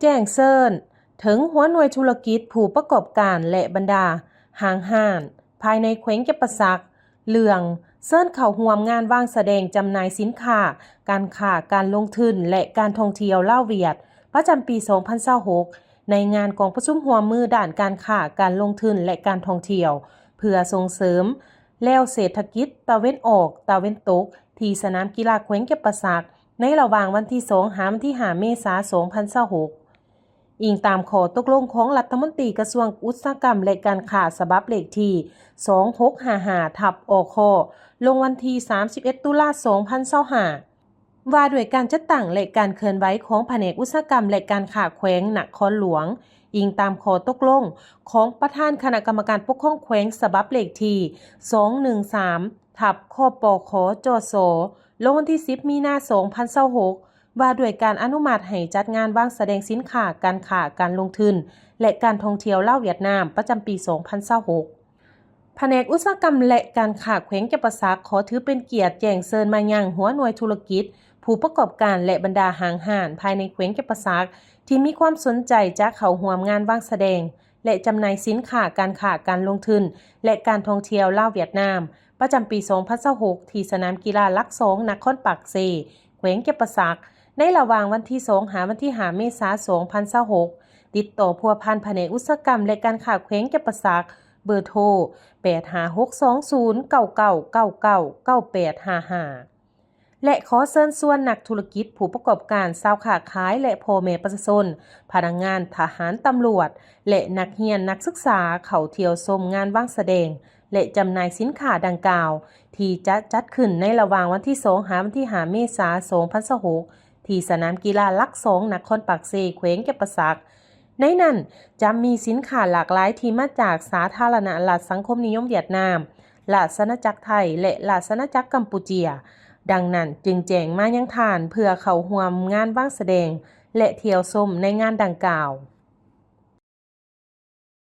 แจ้งเซิร์นถึงหัวหน่วยธุรกิจผู้ประกอบการและบรรดาห้างห้านภายในแขวงจำปาสักเรื่องเซิร์นเข้าร่วมงานวางแสดงจำหน่ายสินค้าการค้าการลงทุนและการท่องเที่ยวลาวเวียดประจำปี 2026 ในงานกองประชุมหัวมือด้านการค้าการลงทุนและการท่องเที่ยวเพื่อส่งเสริมแล้วเศรษฐกิจตะเวนออกตะเวนตกที่สนามกีฬาแขวงจำปาสักในระหว่างวันที่2 ถึงวันที่ 5 เมษายน 2026 อิงตามข้อตกลงของรัฐมนตรีกระทรวงอุตสาหกรรมและการค้าฉบับเลขที่ 2655 อค.ลงวันที่ 31 ตุลาคม 2025 ว่าด้วยการจัดตั้งและการเคลื่อนไหวของแผนกอุตสาหกรรมและการค้าแขวงนครหลวงอิงตามข้อตกลงของประธานคณะกรรมการปกครองแขวงฉบับเลขที่ 213 คปคจส ลงวันที่ 10 มีนาคม 2026 ว่าด้วยการอนุมัติให้จัดงานวางแสดงสินค้าการค้าการลงทุนและการท่องเที่ยวลาวเวียดนามประจำปี 2026 แผนกอุตสาหกรรมและการค้าแขวงจำปาสักขอถือเป็นเกียรติแจ้งเชิญมายังหัวหน่วยธุรกิจผู้ประกอบการและบรรดาห้างห้านภายในแขวงจำปาสักที่มีความสนใจจะเข้าร่วมงานวางแสดงและจำหน่ายสินค้าการค้าการลงทุนและการท่องเที่ยวลาวเวียดนามประจำปี 2026 ที่สนามกีฬาหลัก2นครปากเซแขวงจำปาสักในระหว่างวันที่2 ถึงวันที่ 5 เมษายน 2026 ติดต่อพัวพันแผนกอุตสาหกรรมและการค้าแขวงจำปาสักเบอร์โทร 85620999855 และขอเชิญชวนนักธุรกิจผู้ประกอบการชาวค้าขายและพ่อแม่ประชาชนพนักงานทหารตำรวจและนักเรียนนักศึกษาเข้าเที่ยวชมงานวางแสดงและจำหน่ายสินค้าดังกล่าวที่จะจัดขึ้นในระหว่างวันที่2 ถึงวันที่ 5 เมษายน 2026 ที่สนามกีฬาหลัก2นครปากเซแขวงจำปาสักในนั้นจะมีสินค้าหลากหลายที่มาจากสาธารณรัฐสังคมนิยมเวียดนามราชอาณาจักรไทยและราชอาณาจักรกัมพูเชียดังนั้นจึงแจ้งมายังท่านเพื่อเข้าร่วมงานวางแสดงและเที่ยวชมในงานดังกล่าว